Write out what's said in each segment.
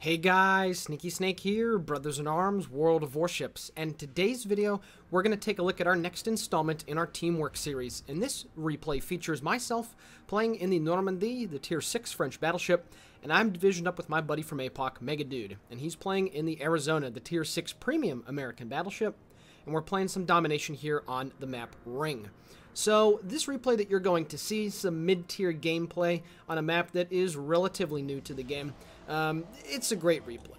Hey guys, Sneaky Snake here, Brothers in Arms, World of Warships, and today's video we're going to take a look at our next installment in our Teamwork series. And this replay features myself playing in the Normandie, the Tier 6 French battleship, and I'm divisioned up with my buddy from APOC, Megadude, and he's playing in the Arizona, the Tier 6 Premium American battleship, and we're playing some domination here on the map Ring. So this replay that you're going to see, some mid-tier gameplay on a map that is relatively new to the game. It's a great replay.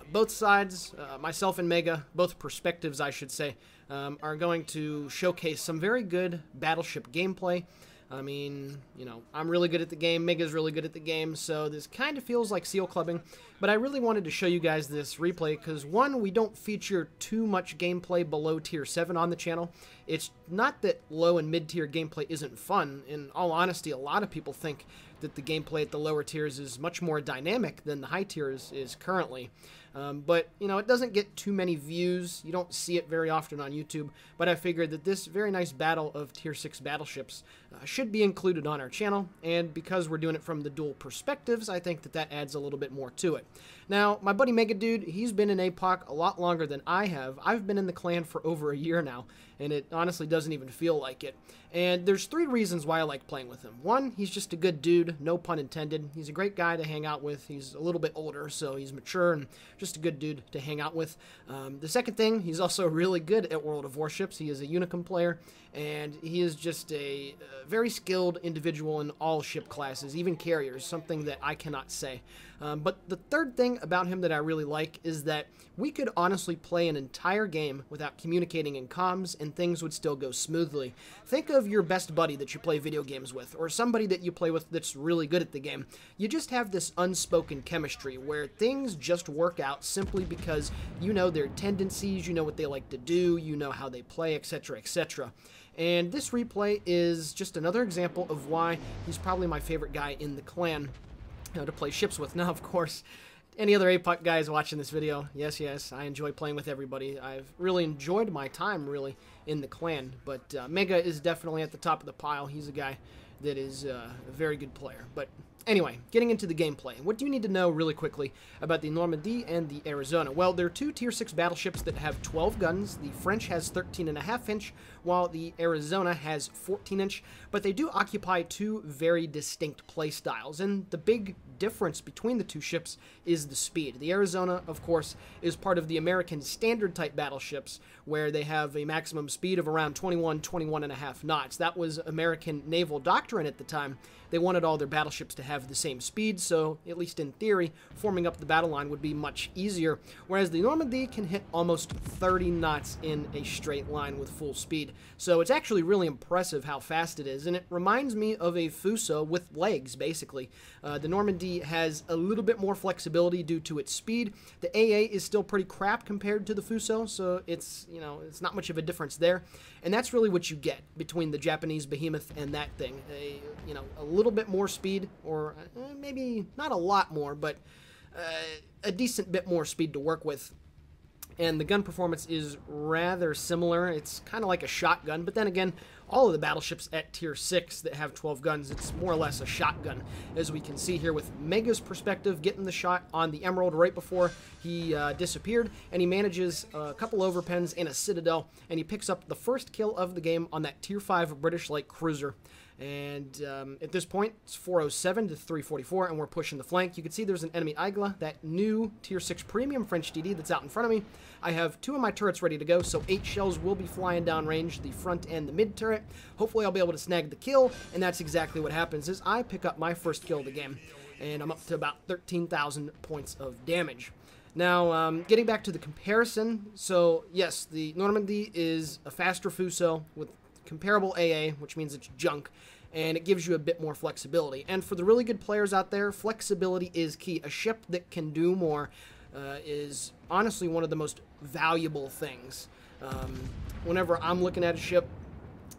Both sides, myself and Mega, both perspectives I should say, are going to showcase some very good battleship gameplay. I mean, you know, I'm really good at the game, Mega's really good at the game, so this kind of feels like seal clubbing, but I really wanted to show you guys this replay because, one, we don't feature too much gameplay below Tier 7 on the channel. It's not that low and mid-tier gameplay isn't fun. In all honesty, a lot of people think that the gameplay at the lower tiers is much more dynamic than the high tiers is currently. But, you know, it doesn't get too many views. You don't see it very often on YouTube. But I figured that this very nice battle of Tier 6 battleships should be included on our channel. And because we're doing it from the dual perspectives, I think that that adds a little bit more to it. Now, my buddy Megadude, he's been in APOC a lot longer than I have. I've been in the clan for over a year now, and it honestly doesn't even feel like it. And there's three reasons why I like playing with him. One, he's just a good dude, no pun intended. He's a great guy to hang out with. He's a little bit older, so he's mature and just a good dude to hang out with. The second thing, he's also really good at World of Warships. He is a Unicum player, and he is just a very skilled individual in all ship classes, even carriers, something that I cannot say. But the third thing about him that I really like is that we could honestly play an entire game without communicating in comms and things would still go smoothly. Think of your best buddy that you play video games with, or somebody that you play with that's really good at the game. You just have this unspoken chemistry where things just work out simply because you know their tendencies, you know what they like to do, you know how they play, etc., etc. And this replay is just another example of why he's probably my favorite guy in the clan to play ships with. Now, of course, any other APOC guys watching this video, yes, I enjoy playing with everybody. I've really enjoyed my time, really, in the clan. But Mega is definitely at the top of the pile. He's a guy that is a very good player. But anyway, getting into the gameplay. What do you need to know really quickly about the Normandie and the Arizona? Well, they're two Tier 6 battleships that have 12 guns. The French has 13.5 inch, while the Arizona has 14 inch. But they do occupy two very distinct play styles, and the big difference between the two ships is the speed. The Arizona, of course, is part of the American standard type battleships, where they have a maximum speed of around 21.5 knots. That was American naval doctrine at the time. They wanted all their battleships to have the same speed, so at least in theory, forming up the battle line would be much easier, whereas the Normandie can hit almost 30 knots in a straight line with full speed. So it's actually really impressive how fast it is, and it reminds me of a Fuso with legs, basically. The Normandie has a little bit more flexibility due to its speed. The AA is still pretty crap compared to the Fuso, so it's, you know, it's not much of a difference there. And that's really what you get between the Japanese behemoth and that thing. A little bit more speed, or maybe not a lot more, but a decent bit more speed to work with. And the gun performance is rather similar. It's kind of like a shotgun, but then again, all of the battleships at Tier 6 that have 12 guns, it's more or less a shotgun, as we can see here with Mega's perspective, getting the shot on the Emerald right before he disappeared, and he manages a couple overpens and a Citadel, and he picks up the first kill of the game on that Tier 5 British light cruiser. And at this point, it's 407 to 344, and we're pushing the flank. You can see there's an enemy Igla, that new Tier 6 Premium French DD that's out in front of me. I have two of my turrets ready to go, so 8 shells will be flying down range, the front and the mid turret. Hopefully I'll be able to snag the kill, and that's exactly what happens, is I pick up my first kill of the game, and I'm up to about 13,000 points of damage. Now, getting back to the comparison, so yes, the Normandie is a faster Fuso with comparable AA, which means it's junk, and it gives you a bit more flexibility. And for the really good players out there, flexibility is key. A ship that can do more is honestly one of the most valuable things. Whenever I'm looking at a ship,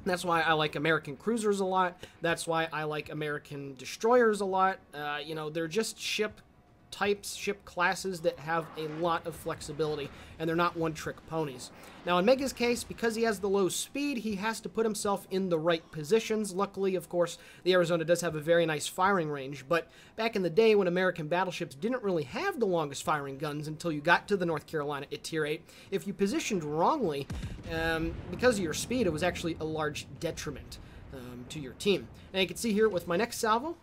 that's why I like American cruisers a lot. That's why I like American destroyers a lot. You know, they're just ship types, ship classes that have a lot of flexibility, and they're not one-trick ponies. Now, in Mega's case, because he has the low speed, he has to put himself in the right positions. Luckily, of course, the Arizona does have a very nice firing range, but back in the day when American battleships didn't really have the longest firing guns until you got to the North Carolina at Tier 8, if you positioned wrongly, because of your speed, it was actually a large detriment to your team. And you can see here with my next salvo,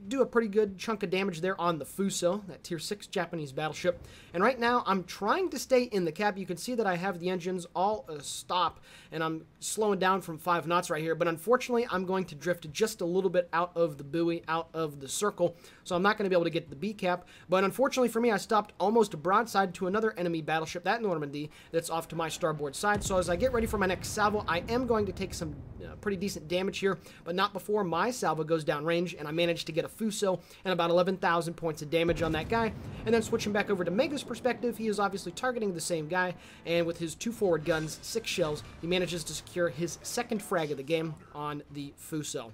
do a pretty good chunk of damage there on the Fuso, that Tier 6 Japanese battleship. And right now, I'm trying to stay in the cap. You can see that I have the engines all stop, and I'm slowing down from 5 knots right here. But unfortunately, I'm going to drift just a little bit out of the buoy, out of the circle. So I'm not going to be able to get the B cap. But unfortunately for me, I stopped almost broadside to another enemy battleship, that Normandie, that's off to my starboard side. So as I get ready for my next salvo, I am going to take some pretty decent damage here, but not before my salvo goes downrange, and I managed to get a Fuso and about 11,000 points of damage on that guy. And then switching back over to Mega's perspective, he is obviously targeting the same guy, and with his 2 forward guns, 6 shells, he manages to secure his second frag of the game on the Fuso.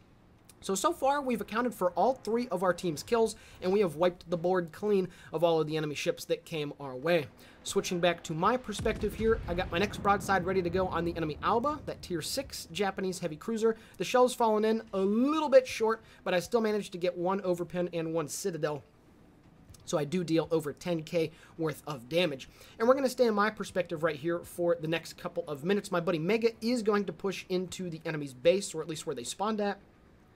So far, we've accounted for all 3 of our team's kills, and we have wiped the board clean of all of the enemy ships that came our way. Switching back to my perspective here, I got my next broadside ready to go on the enemy Alba, that Tier 6 Japanese heavy cruiser. The shell's fallen in a little bit short, but I still managed to get 1 overpin and 1 citadel. So I do deal over 10k worth of damage. And we're going to stay in my perspective right here for the next couple of minutes. My buddy Mega is going to push into the enemy's base, or at least where they spawned at.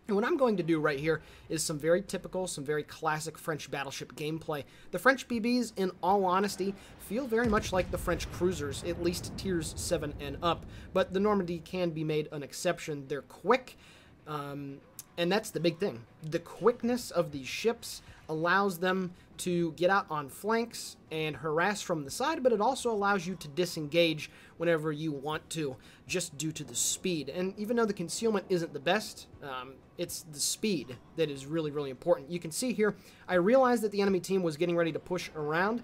And what I'm going to do right here is some very typical, some very classic French battleship gameplay. The French BBs, in all honesty, feel very much like the French cruisers, at least tiers 7 and up. But the Normandie can be made an exception. They're quick, and that's the big thing. The quickness of these ships allows them to get out on flanks and harass from the side, but it also allows you to disengage whenever you want to, just due to the speed. And even though the concealment isn't the best, it's the speed that is really, really important. You can see here, I realized that the enemy team was getting ready to push around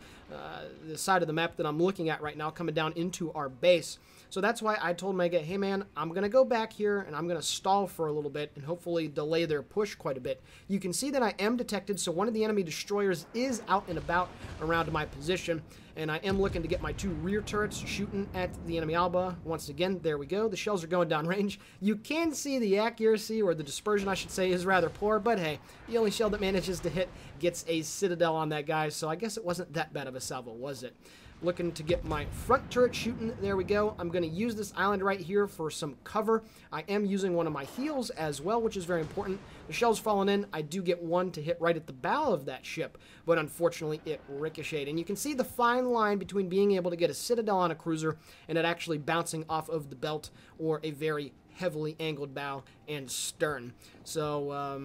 the side of the map that I'm looking at right now, coming down into our base. So that's why I told Mega, hey man, I'm going to go back here and I'm going to stall for a little bit and hopefully delay their push quite a bit. You can see that I am detected, so one of the enemy destroyers is out and about around my position, and I am looking to get my 2 rear turrets shooting at the enemy Alba. Once again, there we go. The shells are going down range. You can see the accuracy, or the dispersion I should say, is rather poor, but hey, the only shell that manages to hit gets a citadel on that guy, so I guess it wasn't that bad of a salvo, was it? Looking to get my front turret shooting. There we go. I'm going to use this island right here for some cover. I am using one of my heals as well, which is very important. The shell's fallen in. I do get 1 to hit right at the bow of that ship, but unfortunately it ricocheted. And you can see the fine line between being able to get a citadel on a cruiser and it actually bouncing off of the belt or a very heavily angled bow and stern. So,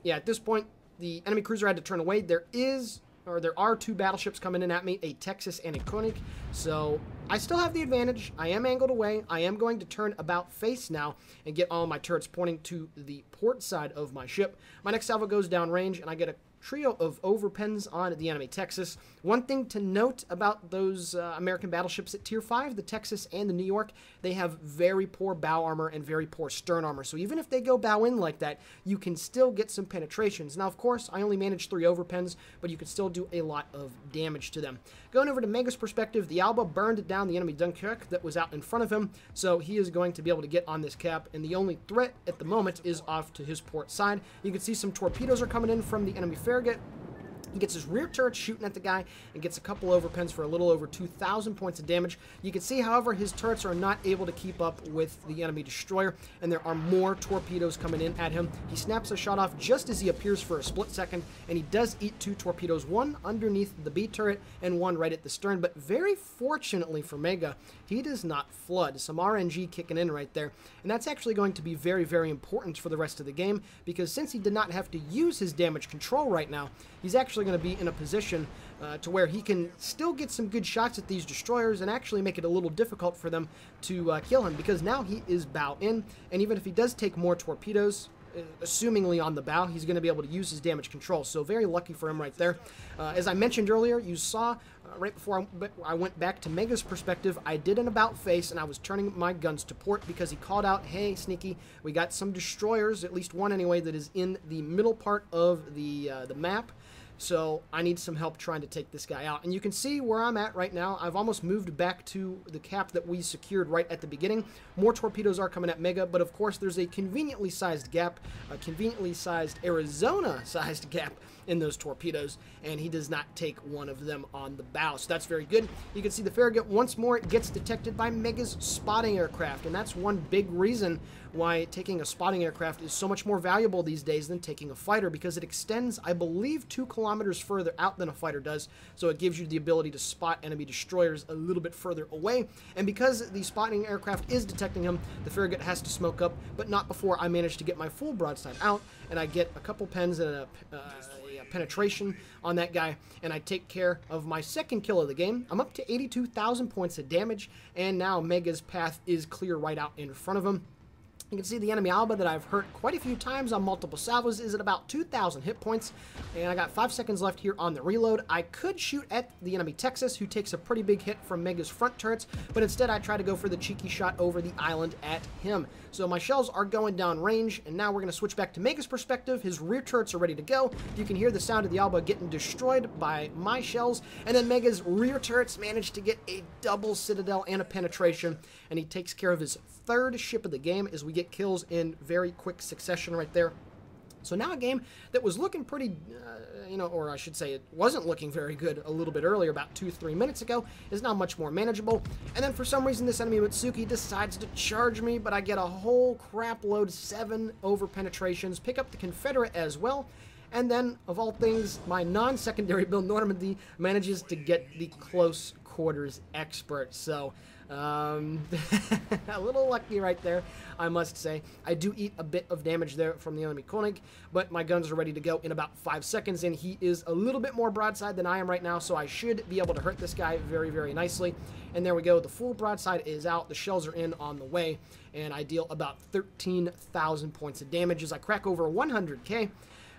yeah, at this point, the enemy cruiser had to turn away. There are 2 battleships coming in at me, a Texas and a Koenig, so I still have the advantage. I am angled away. I am going to turn about face now and get all my turrets pointing to the port side of my ship. My next salvo goes down range, and I get a trio of overpins on the enemy Texas. One thing to note about those American battleships at Tier 5, the Texas and the New York, they have very poor bow armor and very poor stern armor. So even if they go bow in like that, you can still get some penetrations. Now, of course, I only managed 3 overpins, but you can still do a lot of damage to them. Going over to Mega's perspective, the Alba burned down the enemy Dunkirk that was out in front of him, so he is going to be able to get on this cap, and the only threat at the moment is off to his port side. You can see some torpedoes are coming in from the enemy frigate. He gets his rear turret shooting at the guy and gets a couple overpins for a little over 2,000 points of damage. You can see, however, his turrets are not able to keep up with the enemy destroyer, and there are more torpedoes coming in at him. He snaps a shot off just as he appears for a split second, and he does eat 2 torpedoes, 1 underneath the B turret and 1 right at the stern. But very fortunately for Mega, he does not flood. Some RNG kicking in right there, and that's actually going to be very, very important for the rest of the game, because since he did not have to use his damage control right now, he's actually going to be in a position to where he can still get some good shots at these destroyers and actually make it a little difficult for them to kill him, because now he is bow in, and even if he does take more torpedoes, assumingly on the bow, he's going to be able to use his damage control. So very lucky for him right there. As I mentioned earlier, you saw right before I went back to Mega's perspective, I did an about face and I was turning my guns to port because he called out, hey Sneaky, we got some destroyers, at least one anyway, that is in the middle part of the map. So I need some help trying to take this guy out. And you can see where I'm at right now. I've almost moved back to the cap that we secured right at the beginning. More torpedoes are coming at Mega, but of course there's a conveniently sized gap, a conveniently sized Arizona-sized gap in those torpedoes, and he does not take one of them on the bow. So that's very good. You can see the Farragut once more gets detected by Mega's spotting aircraft, and that's one big reason why taking a spotting aircraft is so much more valuable these days than taking a fighter, because it extends, I believe, 2 kilometers further out than a fighter does, so it gives you the ability to spot enemy destroyers a little bit further away. And because the spotting aircraft is detecting him, the Farragut has to smoke up, but not before I manage to get my full broadside out, and I get a couple pens and a penetration on that guy, and I take care of my second kill of the game. I'm up to 82,000 points of damage, and now Mega's path is clear right out in front of him. You can see the enemy Alba that I've hurt quite a few times on multiple salvos is at about 2,000 hit points, and I got 5 seconds left here on the reload. I could shoot at the enemy Texas, who takes a pretty big hit from Mega's front turrets, but instead I try to go for the cheeky shot over the island at him. So my shells are going down range, and now we're going to switch back to Mega's perspective. His rear turrets are ready to go. You can hear the sound of the Alba getting destroyed by my shells, and then Mega's rear turrets manage to get a double citadel and a penetration, and he takes care of his third ship of the game as we get kills in very quick succession right there. So now a game that was looking pretty, or I should say it wasn't looking very good a little bit earlier, about 2-3 minutes ago, is now much more manageable. And then for some reason this enemy Mitsuki decides to charge me, but I get a whole crap load, 7 over penetrations, pick up the Confederate as well. And then, of all things, my non-secondary build Normandie manages to get the close quarters expert. So a little lucky right there, I must say. I do eat a bit of damage there from the enemy Koenig, but my guns are ready to go in about 5 seconds, and he is a little bit more broadside than I am right now, so I should be able to hurt this guy very, very nicely. And there we go. The full broadside is out. The shells are in on the way, and I deal about 13,000 points of damage as I crack over 100k.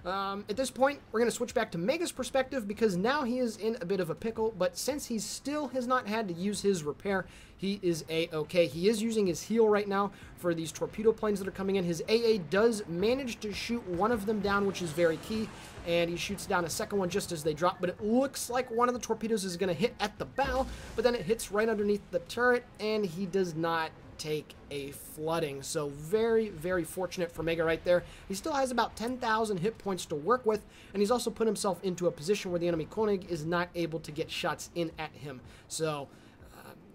At this point, we're going to switch back to Mega's perspective because now he is in a bit of a pickle, but since he still has not had to use his repair, he is A-okay. He is using his heal right now for these torpedo planes that are coming in. His AA does manage to shoot one of them down, which is very key, and he shoots down a second one just as they drop, but it looks like one of the torpedoes is going to hit at the bow, but then it hits right underneath the turret, and he does not take a flooding. So very, very fortunate for Mega right there. He still has about 10,000 hit points to work with, and he's also put himself into a position where the enemy Koenig is not able to get shots in at him. So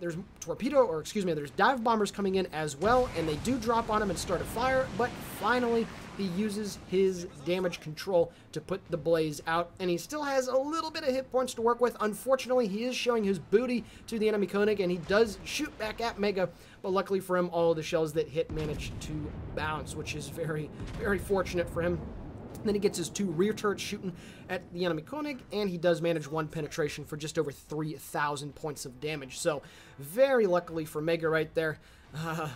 there's there's dive bombers coming in as well, and they do drop on him and start a fire, but finally he uses his damage control to put the blaze out, and he still has a little bit of hit points to work with. Unfortunately, he is showing his booty to the enemy Koenig, and he does shoot back at Mega, but luckily for him, all of the shells that hit manage to bounce, which is very, very fortunate for him. Then he gets his 2 rear turrets shooting at the enemy Koenig, and he does manage 1 penetration for just over 3,000 points of damage. So very luckily for Mega right there.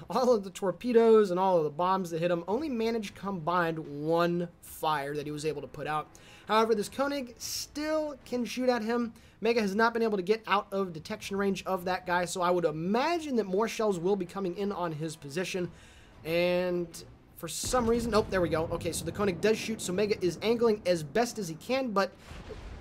All of the torpedoes and all of the bombs that hit him only managed combined 1 fire that he was able to put out. However, this Koenig still can shoot at him. Mega has not been able to get out of detection range of that guy, so I would imagine that more shells will be coming in on his position. And for some reason, oh, there we go. Okay, so the Koenig does shoot, so Mega is angling as best as he can, but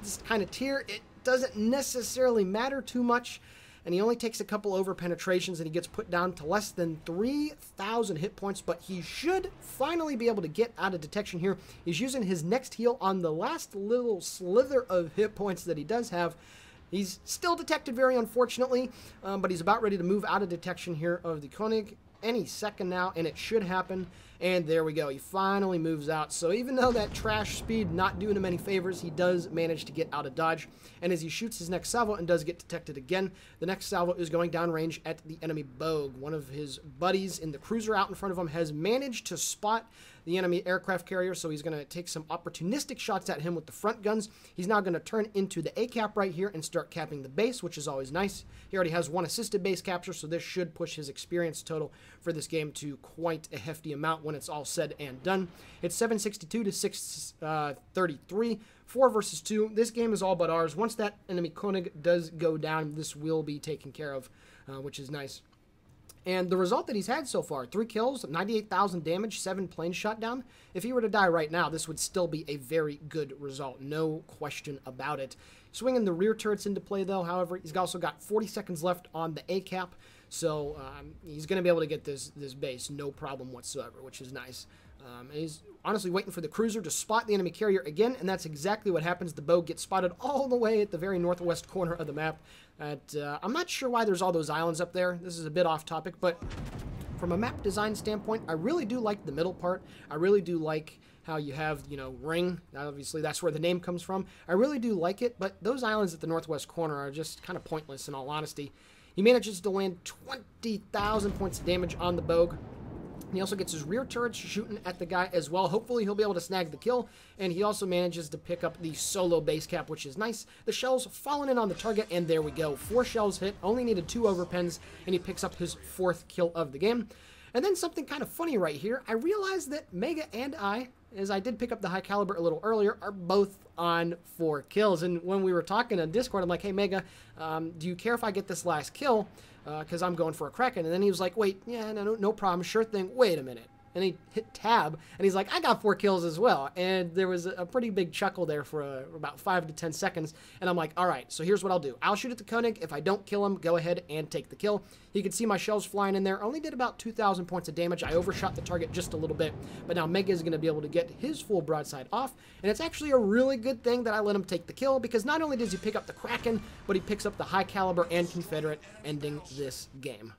this kind of tier, it doesn't necessarily matter too much, and he only takes a couple over penetrations, and he gets put down to less than 3,000 hit points, but he should finally be able to get out of detection here. He's using his next heal on the last little slither of hit points that he does have. He's still detected, very unfortunately, but he's about ready to move out of detection here of the Koenig any second now, and it should happen. And there we go. He finally moves out. So even though that trash speed not doing him any favors, he does manage to get out of dodge. And as he shoots his next salvo and does get detected again, the next salvo is going downrange at the enemy Bogue. One of his buddies in the cruiser out in front of him has managed to spot the enemy aircraft carrier, so he's going to take some opportunistic shots at him with the front guns. He's now going to turn into the A-cap right here and start capping the base, which is always nice. He already has 1 assisted base capture, so this should push his experience total for this game to quite a hefty amount when it's all said and done. It's 762 to 633, 4 versus 2. This game is all but ours. Once that enemy Koenig does go down, this will be taken care of, which is nice. And the result that he's had so far, 3 kills, 98,000 damage, 7 planes shot down. If he were to die right now, this would still be a very good result. No question about it. Swinging the rear turrets into play, though, however, he's also got 40 seconds left on the A-cap. So he's going to be able to get this base, no problem whatsoever, which is nice. And he's honestly waiting for the cruiser to spot the enemy carrier again, and that's exactly what happens. The bow gets spotted all the way at the very northwest corner of the map. I'm not sure why there's all those islands up there. This is a bit off topic, but from a map design standpoint, I really do like the middle part. I really do like how you have, you know, ring. Obviously, that's where the name comes from. I really do like it, but those islands at the northwest corner are just kind of pointless in all honesty. He manages to land 20,000 points of damage on the Bogue. He also gets his rear turrets shooting at the guy as well. Hopefully he'll be able to snag the kill. And he also manages to pick up the solo base cap, which is nice. The shells falling in on the target, and there we go. 4 shells hit, only needed 2 overpens, and he picks up his 4th kill of the game. And then something kind of funny right here. I realized that Mega and I, as I did pick up the high caliber a little earlier, are both on 4 kills. And when we were talking on Discord, I'm like, hey, Mega, do you care if I get this last kill? Because I'm going for a Kraken. And then he was like, wait, yeah, no problem, sure thing. Wait a minute. And he hit tab, and he's like, I got 4 kills as well. And there was a pretty big chuckle there for about 5 to 10 seconds. And I'm like, all right, so here's what I'll do. I'll shoot at the Koenig. If I don't kill him, go ahead and take the kill. You can see my shells flying in there. Only did about 2,000 points of damage. I overshot the target just a little bit. But now Mega is going to be able to get his full broadside off. And it's actually a really good thing that I let him take the kill, because not only does he pick up the Kraken, but he picks up the high caliber and Confederate, ending this game.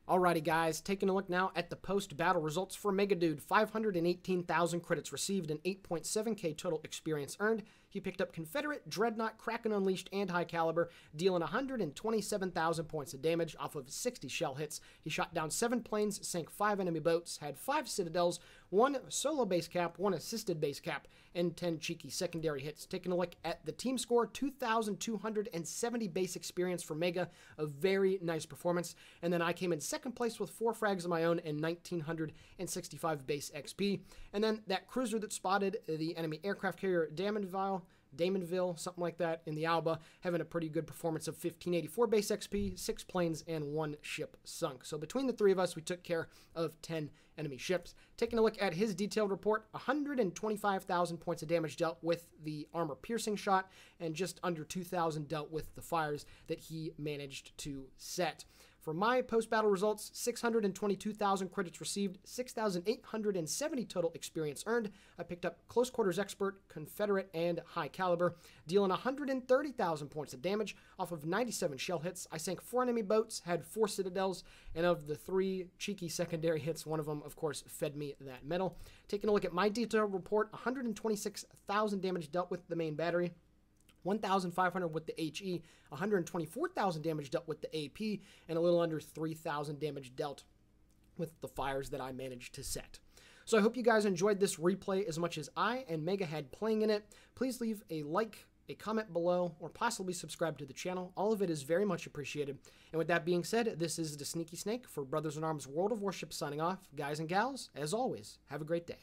Alrighty guys, taking a look now at the post-battle results for Megadude. 518,000 credits received and 8.7k total experience earned. He picked up Confederate, Dreadnought, Kraken Unleashed, and High Caliber, dealing 127,000 points of damage off of 60 shell hits. He shot down 7 planes, sank 5 enemy boats, had 5 citadels, 1 solo base cap, 1 assisted base cap, and 10 cheeky secondary hits. Taking a look at the team score, 2,270 base experience for Mega, a very nice performance. And then I came in second place with 4 frags of my own and 1,965 base XP. And then that cruiser that spotted the enemy aircraft carrier Damonville, something like that, in the Alba, having a pretty good performance of 1,584 base XP, 6 planes, and 1 ship sunk. So between the 3 of us, we took care of 10 enemy ships. Taking a look at his detailed report, 125,000 points of damage dealt with the armor-piercing shot, and just under 2,000 dealt with the fires that he managed to set. For my post-battle results, 622,000 credits received, 6,870 total experience earned. I picked up Close Quarters Expert, Confederate, and High Caliber, dealing 130,000 points of damage off of 97 shell hits. I sank 4 enemy boats, had 4 citadels, and of the 3 cheeky secondary hits, one of them, of course, fed me that medal. Taking a look at my detailed report, 126,000 damage dealt with the main battery, 1,500 with the HE, 124,000 damage dealt with the AP, and a little under 3,000 damage dealt with the fires that I managed to set. So I hope you guys enjoyed this replay as much as I and Mega had playing in it. Please leave a like, a comment below, or possibly subscribe to the channel. All of it is very much appreciated. And with that being said, this is TheSneakySnake for Brothers in Arms World of Warships signing off. Guys and gals, as always, have a great day.